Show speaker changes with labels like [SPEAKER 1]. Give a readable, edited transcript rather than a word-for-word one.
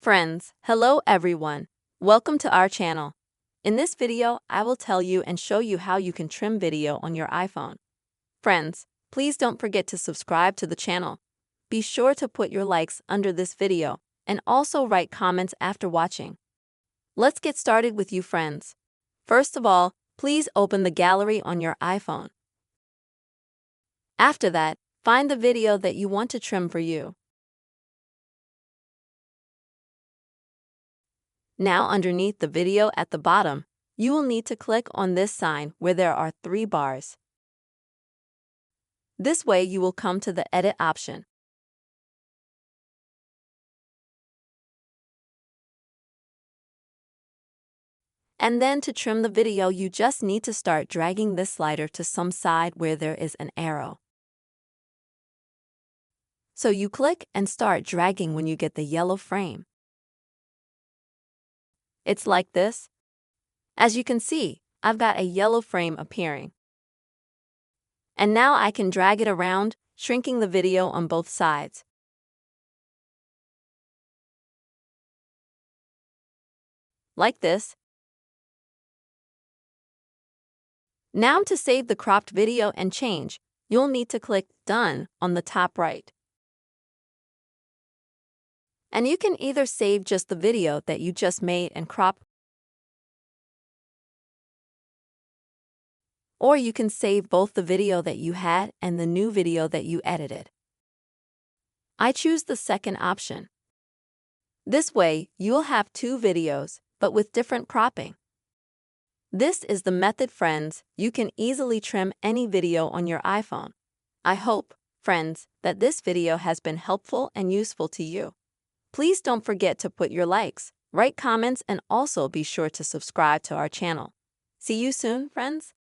[SPEAKER 1] Friends, hello everyone. Welcome to our channel. In this video, I will tell you and show you how you can trim video on your iPhone. Friends, please don't forget to subscribe to the channel. Be sure to put your likes under this video and also write comments after watching. Let's get started with you friends. First of all, please open the gallery on your iPhone. After that, find the video that you want to trim for you. Now underneath the video at the bottom, you will need to click on this sign where there are 3 bars. This way you will come to the edit option. And then to trim the video you just need to start dragging this slider to some side where there is an arrow. So you click and start dragging when you get the yellow frame. It's like this. As you can see, I've got a yellow frame appearing. And now I can drag it around, shrinking the video on both sides. Like this. Now to save the cropped video and change, you'll need to click Done on the top right. And you can either save just the video that you just made and crop, or you can save both the video that you had and the new video that you edited. I choose the second option. This way, you'll have 2 videos, but with different cropping. This is the method, friends. You can easily trim any video on your iPhone. I hope, friends, that this video has been helpful and useful to you. Please don't forget to put your likes, write comments, and also be sure to subscribe to our channel. See you soon, friends.